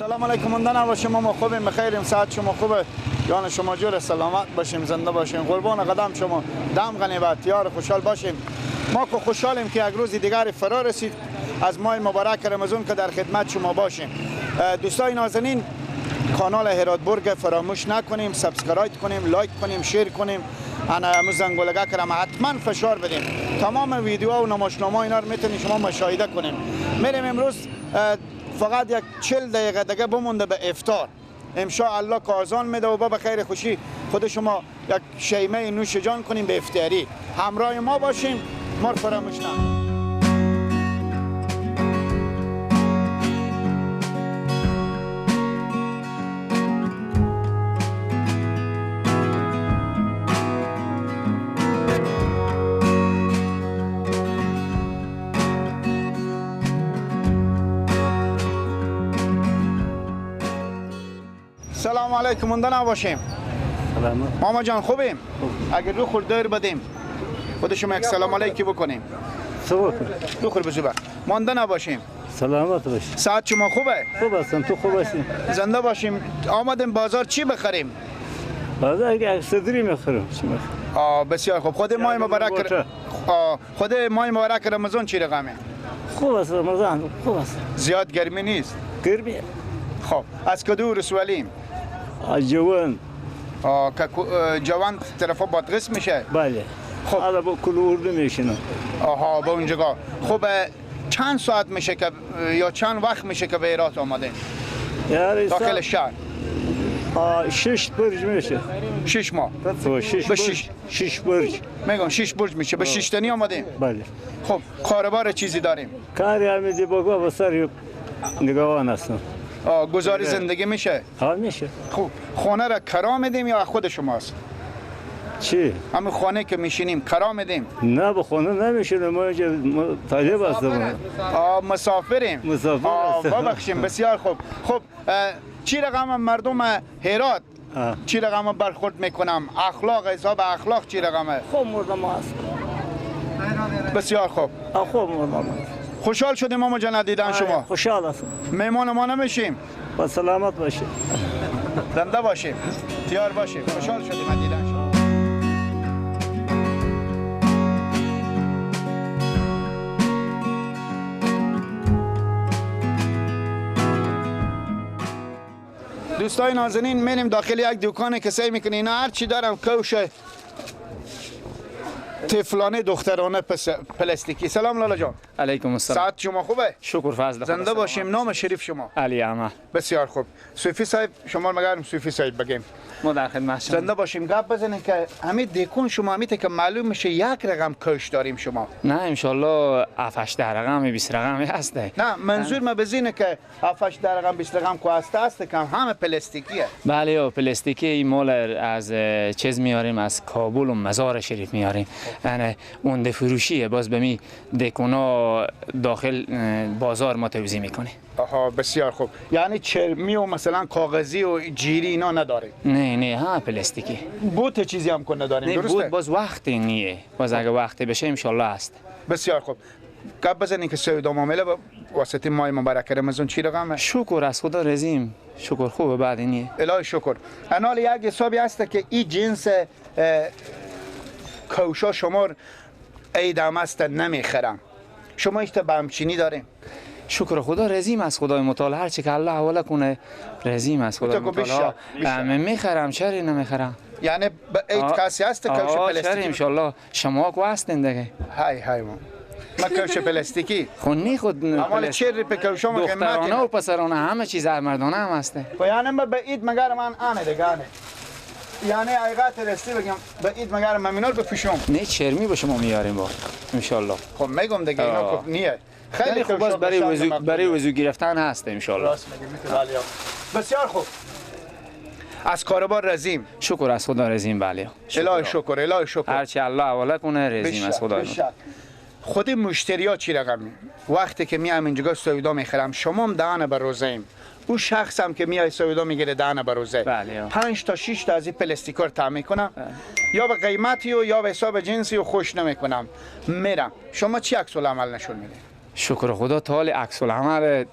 سلام علیکم مندن با شما ما خوبیم بخیریم صحت شما خوبه جان شما جور سلامت باشیم زنده باشیم قربان قدم شما دم غنیمت یار خوشحال باشیم ما که خوشحالیم که یک روز دیگر فرا رسید از ماه مبارک رمضان که در خدمت شما باشیم دوستای نازنین کانال هرات برگ فراموش نکنیم سابسکرایب کنیم لایک کنیم شیر کنیم انا زنگولگه کرم حتما فشار بدیم تمام ویدیوها و نمایشنامه اینا رو میتونید شما مشاهده کنیم میریم امروز فقط یک 40 دقیقه دیگه بمونده به افطار ان شاء الله که اذان میده و با بخیر خوشی خود شما یک شیمه نوش جان کنیم به افطاری همراه ما باشیم ما فراموش نکنیم. سلام علیکم مونده نباشیم. سلام ماما جان خوبیم؟ اگر رو خورد دیر بدیم خود شما یک سلام علیکی بکنیم. صبح رو خورد بزوبه مونده نباشیم. سلامت باشی. ساعت شما خوبه؟ خوب هستم تو خوب هستی؟ زنده باشیم. آمدیم بازار چی بخریم؟ بازار اگه صدری میخورم چی میخورم؟ بسیار خوب. خود ماه مبارک خود ماه مبارک رمضان چی رقمه؟ خوب است رمضان خوب است. زیاد گرمی نیست؟ گرمی. خب از کدو رسولیم؟ جوان. جوان طرفا بادغیس میشه؟ بله. خب حالا با کل اردو میشنم. آها با اونجا. خب چند ساعت میشه که یا چند وقت میشه که به هرات آمده؟ داخل شهر 6 برج میشه. 6 ماه. 6 برج. میگم 6 برج میشه. به 6 تنی آمدیم؟ بله. خب کاربار چیزی داریم؟ کاری همیدی بگو با سر نگاهان هستم. گزاری زندگی میشه؟ ها میشه. خب خانه را کرا میدیم یا خود شماست؟ چی؟ همین خانه که میشینیم کرا میدیم؟ نه به خانه نمیشینم ما اینجا طالب هستم. مسافریم؟ مسافر هستم. ببخشیم بسیار خوب. خب چی رقم مردم هرات چی رقم برخورد میکنم؟ اخلاق حساب اخلاق چی رقمه؟ خوب مردم هست. بسیار خوب. خوب مردم. خوشحال شدیم ماما جان دیدن شما. خوشحال هستم. مهمان ما نمیشیم. با سلامت باشید. زنده باشیم. تیار باشیم. خوشحال شدیم دیدن شما. دوستای نازنین میریم داخل یک دکان که سعی میکنه اینا هر چی دارم کوش تفلانه دخترانه پلاستیکی. سلام لالا جان. علیکم السلام. ساعت شما خوبه؟ شکر فضل. زنده باشیم. نام شریف شما؟ علی احمد. بسیار خوب. صوفی صاحب شما مگرم صوفی صاحب بگیم. ما در خدمت شما. زنده باشیم. گپ بزنین که همین دکون شما همیته که معلوم میشه یک رقم کوش داریم شما. نه ان شاء الله 7 رقم 20 رقمی هسته. نه منظور ما بزینه که 7 رقم 20 رقم کو است که همه پلاستیکیه. بله پلاستیکی این مال از چیز میاریم از کابل و مزار شریف میاریم. یعنی اون فروشیه باز به می دکونا داخل بازار ما توزیع میکنه. آها بسیار خوب. یعنی چرمی و مثلا کاغذی و جیری اینا نداره؟ نه ها پلاستیکی. بوت چیزی هم که نداریم درسته؟ بود باز وقتی نیه. باز اگه وقتی بشه ان شاء الله هست. بسیار خوب. گپ بزنین که سودا معامله واسطه ماه مبارک رمضان چی رقمه؟ شکر از خدا رزیم. شکر خوبه بعد نیه. الهی شکر. انال یک حسابی هست که این جنس کوشا شمار ایدام است نمیخرم. شما ایشته به همچینی داریم؟ شکر خدا رزیم از خدای متعال هر چی که الله حواله کنه رزیم از خدای متعال. من میخرم چرا نمیخرم؟ یعنی به اید کسی هست کوش پلاستیکی؟ چرا ان شاء الله شما کو هستین دیگه. های ما کوش پلاستیکی خونی خود اما چری به کوشا ما دخترانه و پسرانه همه چیز مردانه هم هسته. یعنی به اید مگر من آنه دیگه یعنی حقیقت راستی بگم به اید مگر من مینال بپوشم. نه چرمی به شما میاریم با ان شاء الله. خب میگم دیگه اینا خوب نیه. خیلی خوب باز برای وضو گرفتن هست ان شاء الله. بسیار خوب. از کاروبار رزیم. شکر از خدا رزیم بله. الهی شکر الهی شکر. هر چی الله حواله کنه رزیم از خدا. خود مشتریا چی رقمی؟ وقتی که میام اینجا سودا میخرم شما هم دهنه بر روزیم. اون شخص هم که میای سودا میگیره دهنه بر روزه. بله. 5 تا 6 تا از این پلاستیکا رو تعمیر کنم. یا به قیمتی و یا به حساب جنسی و خوش نمیکنم. میرم. شما چی عکس العمل نشون میده؟ شکر خدا تا حال عکس العمل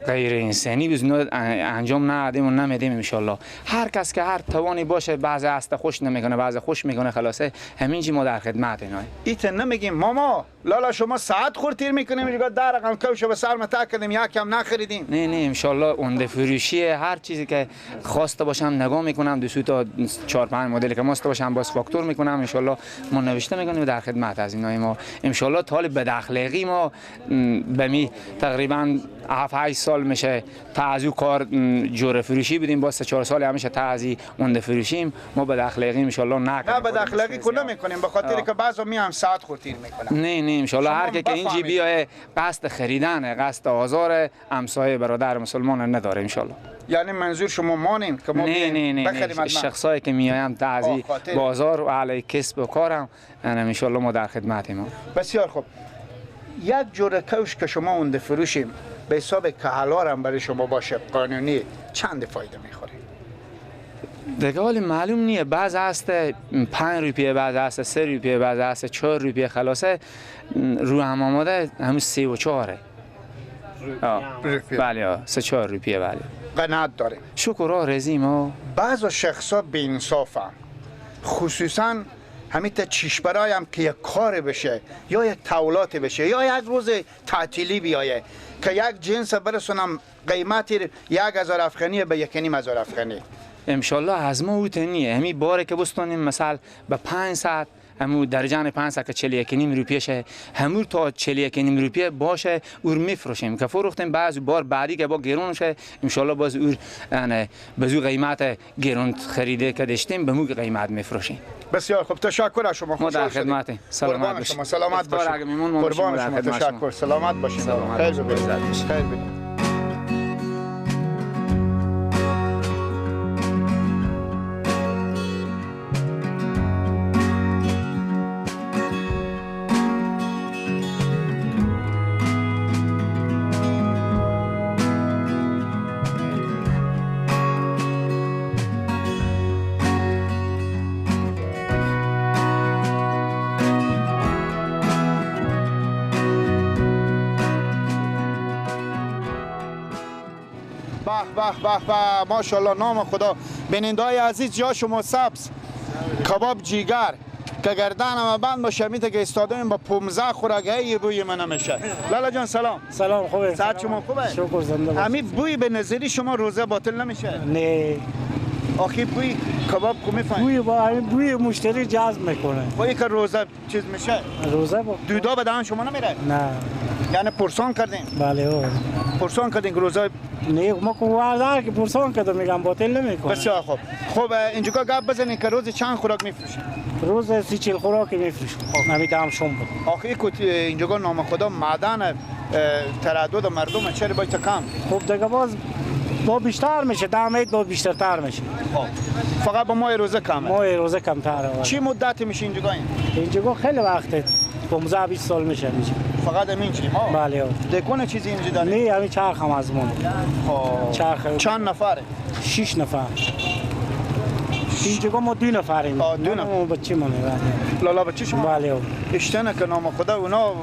غیر انسانی بزن انجام ندیم و نمیدیم ان شاء الله. هر کس که هر توانی باشه، بعضی هست خوش نمیکنه، بعضی خوش میکنه، خلاصه همینجی ما در خدمت اینا. ایت نمیگیم ماما لالا شما ساعت خورتیر میکنیم میگه در رقم کوشو به سر متا کردیم یکم نخریدیم. نه ان شاء الله اون فروشی هر چیزی که خواسته باشم نگاه میکنم، دو تا 4-5 مدل که ماست باشم باز فاکتور میکنم ان شاء الله ما نوشته میکنیم در خدمت از اینا. ما ان شاء الله طالب بد اخلاقی ما به می تقریبا 7-8 سال میشه تا از او کار جور فروشی بدیم، با 3-4 سال همیشه تا از اون فروشیم ما بد اخلاقی ان شاء الله نکنیم. نه بد اخلاقی کنه میکنیم به خاطر که بعضا میام ساعت خورتیر میکنم. نه ان شاء الله هر کی که اینجی بیای قصد خریدن، قصد آزار همسایه برادر مسلمان نداره ان شاء الله. یعنی منظور شما مانیم که ما نه شخصایی که میایم تعزی بازار و علی کسب و کارم ان شاء الله ما در خدمتیم. بسیار خوب. یک جور کوش که شما اون فروشیم به حساب که حلالم برای شما باشه قانونی چند فایده میخوره؟ دیگه حالی معلوم نیه، بعض هست 5 روپیه، بعض هست 3 روپیه، بعض هست 4 روپیه، خلاصه رو هم آماده همون 3 و 4 بله 3-4 روپیه بله. قناعت داره. شکر رزیم ها. بعض شخصا بی انصافن، خصوصا همین تا چیش برایم که یک کار بشه یا یک تولات بشه یا یک روز تعطیلی بیایه که یک جنس برسونم قیمتی 1000 افغانی به 1,500 افغانی. انشالله از ما اوتنیه همی باره که بستانیم مثلا به 500 همون درجان 500 که 41.5 روپیه شه، همون تا 41.5 روپیه باشه اور میفروشیم که فروختیم. بعضی بار بعدی که با گرون شه انشالله باز اور یعنی بزو قیمت گرون خریده که داشتیم به مو قیمت میفروشیم. بسیار خوب، تشکر از شما. ما در خدمتیم. سلامت باشید. سلامت باشید. قربان شما. تشکر. سلامت باشید. خیر ببینید. خیر ببینید. به ماشاءالله نام خدا. بیننده‌های عزیز جا شما سبز کباب جیگر که گردنم بند باشه میته که استادیم با 15 خوراگی بوی من نمیشه. لالا جان سلام. سلام خوبه. صحت شما خوبه؟ شکر زنده باشی. همین بوی به نظری شما روزه باطل نمیشه؟ نه. آخه بوی کباب کو میفهمی؟ بوی با همین بوی مشتری جذب میکنه. بوی که روزه چیز میشه؟ روزه با دودا به دهن شما نمیره؟ نه. یعنی پرسان کردین؟ بله پرسان کردین که روزه نه ما کوواردار که پرسان کردم میگم باطل نمیکنه. بسیار خوب. خب اینجا گپ بزنین که روز چند خوراک میفروشین؟ روز 30-40 خوراک میفروشیم. همین دام شم بود. آخه اینجا نام خدا معدن تردد مردم چرا باید کم؟ خب دیگه باز با بیشتر میشه، دامید با بیشتر میشه. فقط با ماه روزه کمه. ماه روزه کمتره. چی مدتی میشه اینجا این؟ اینجا خیلی وقته. 15-20 سال میشه اینجا. فقط همین چی ما؟ بله. دکونه چیزی اینجا داره؟ نه همین چرخ هم از مون. چرخ چند نفره؟ 6 نفر. اینجا ما 2 نفریم. 2 نفر. بچه مونه. لالا بچه شما؟ بله. اشتنه که نام خدا اونا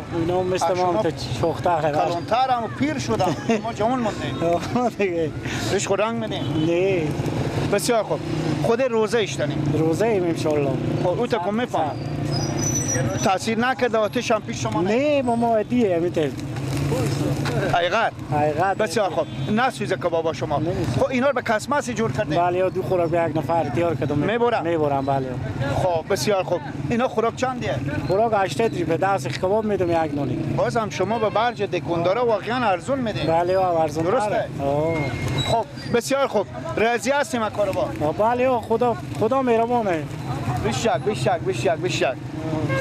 مثل ما شوختر کلانتر هم و پیر شدن. ما جوان موندیم. دیگه. ریش خود رنگ میدیم؟ نه. بسیار خوب. خود روزه اشتنیم؟ روزه ایم انشالله. خب او تا کم میفهم؟ تاثیر نکرده آتش هم پیش شما نه ما عادیه میته. حقیقت. بسیار خوب. نسوزه کبابا شما. خب اینا رو به کسمسی جور کردین؟ بله 2 خوراک به 1 نفر تیار کردم. میبرم بله. خب بسیار خوب. اینا خوراک چندیه؟ خوراک 80 روپیه 10 کباب میدم 1 نونی. باز هم شما به برج دکاندارا واقعا ارزون میدین. بله ارزون. درسته؟ خب بسیار خوب. راضی هستیم از کارو با؟ بله خدا مهربانه. بیشک.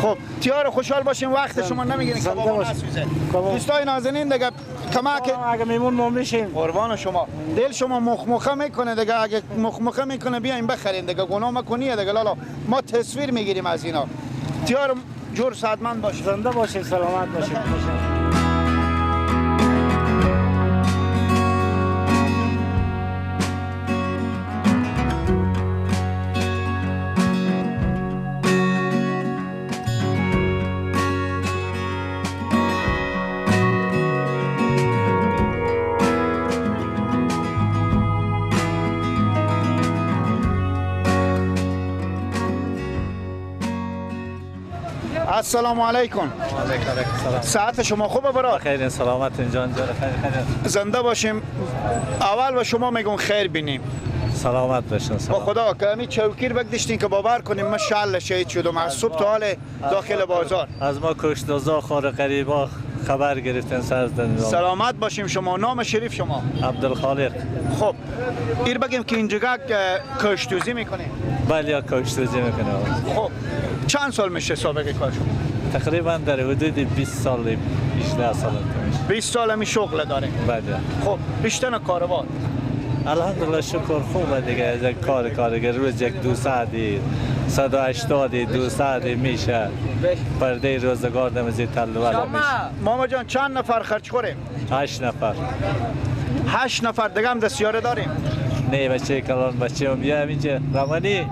خب تیار خوشحال باشین، وقت شما نمیگیرین کباب نسوزه. دوستای نازنین دیگه کمک اگه میمون ما میشیم. قربان شما. دل شما مخمخه میکنه دیگه، اگه مخمخه میکنه بیاین بخرین دیگه، گناه مکنیه دیگه. لالا ما تصویر میگیریم از اینا. تیار جور صحتمند باشین. زنده باشین، سلامت باشین. السلام علیکم. ساعت شما خوبه برا؟ خیر سلامت جان خیر زنده باشیم. اول به شما میگم خیر بینیم. سلامت باشین. با خدا که همین چوکیر بگدشتین که باور کنیم من شل شهید شدم از صبح تا حال داخل بازار. از ما کشتزا خور قریبا خبر گرفتن سازدن. سلامت باشیم. شما نام شریف شما؟ عبدالخالق. خب ایر بگیم که اینجا کشتوزی میکنیم. بله کشتوزی میکنیم. خب چند سال میشه سابقه کار شما؟ تقریبا در حدود 20 سال 18 سال میشه. 20 سال می شغل داریم. بله. خب بیشتر کاروبار. الحمدلله شکر خوبه دیگه. از کارگر روز یک 200 180 200 میشه. پرده روزگار نمیزی تلوال میشه. ماما جان چند نفر خرج خوریم؟ 8 نفر. 8 نفر دیگه هم دستیاره داریم. نه بچه کلان بچه هم بیا اینجا رمانی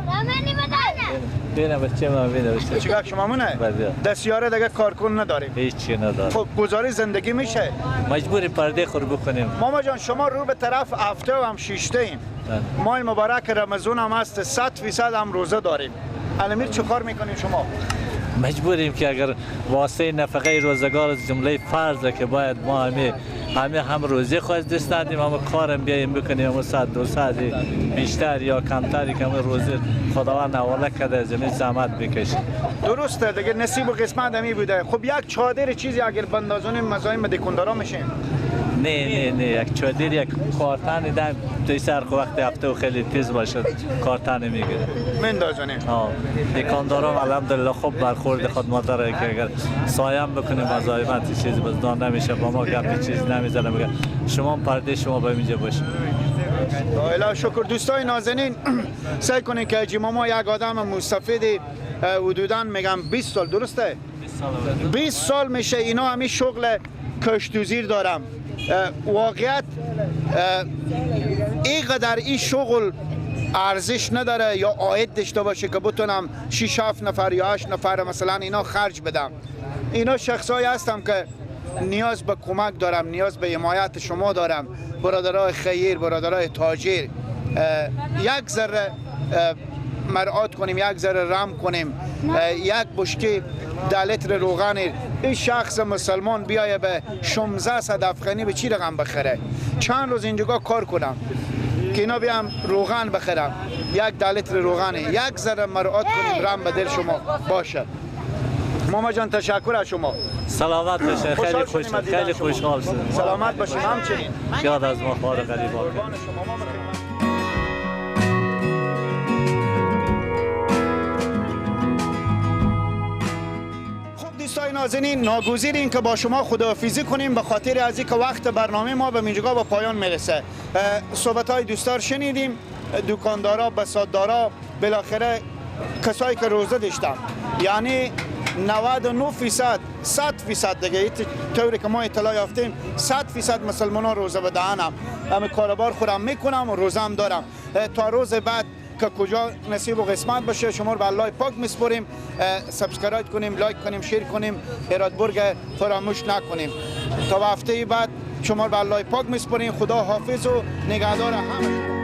بینه بچه ما بینه بچه چیکار شما مونه؟ بله. دستیاره دیگه کارکن نداریم. هیچی نداره. خب گزارش زندگی میشه. مجبوری پرده خور بکنیم. ماما جان شما رو به طرف هفته و هم شیشته ایم. ماه مبارک رمضان هم هست 100% هم روزه داریم. الان چه کار میکنیم شما؟ مجبوریم که اگر واسه نفقه روزگار از جمله فرضه که باید ما هم روزه خواهد دست ندیم هم کارم بیاییم بکنیم هم 100 200 بیشتر یا کمتری که هم روزه خداوند حواله کرده زمین زحمت بکشیم. درسته دیگه نصیب و قسمت همی بوده. خب یک چادر چیزی اگر بندازونیم مزایم دکاندارا میشیم. نه یک چادر یک کارتن دم توی سر وقت هفته و خیلی تیز باشه کارتن میگیره مندازونیم. دکاندارا الحمدلله خوب برخورد خدمات داره که اگر سایم بکنیم مزایمت چیزی بزدان نمیشه با ما گپ چیز نمیزنه میگه شما پرده شما به اینجا باشید. الهی شکر. دوستای نازنین سعی کنین که جیماما یک آدم مستفیدی حدوداً میگم 20 سال درسته؟ 20 سال میشه اینا همین شغل کشتوزیر دارم. واقعیت اینقدر این شغل ارزش نداره یا عاید داشته باشه که بتونم 6 7 نفر یا 8 نفر مثلا اینا خرج بدم. اینا شخصایی هستم که نیاز به کمک دارم، نیاز به حمایت شما دارم، برادرای خیر، برادرای تاجر. یک ذره مرعات کنیم، یک ذره رم کنیم، یک بشکه 10 لیتر روغن این شخص مسلمان بیایه به 1600 افغانی به چی رقم بخره. چند روز اینجا کار کنم که اینا بیام روغن بخرم، 10 لیتر روغن. یک ذره مرعات کنیم، رم به دل شما باشه. ماما جان تشکر از شما. سلامت باشین. خیلی خوشحال شدم. سلامت باشین. همچنین یاد از ما خار غریبا. دوستای نازنین ناگزیر این که با شما خداحافظی کنیم به خاطر از اینکه وقت برنامه ما به اینجا به پایان میرسه. صحبت‌های دوستار شنیدیم، دکاندارا، بساتدارا، بالاخره کسایی که روزه داشتن، یعنی 99% 100% دیگه طوری که ما اطلاع یافتیم 100% مسلمانان روزه بدهنم. همه کاروبار خودم میکنم و روزه هم دارم. تا روز بعد که کجا نصیب و قسمت باشه شما رو به الله پاک میسپاریم. سابسکرایب کنیم، لایک کنیم، شیر کنیم، هراتبورگ فراموش نکنیم. تا هفته بعد شما رو به الله پاک میسپاریم. خدا حافظ و نگهدار همه.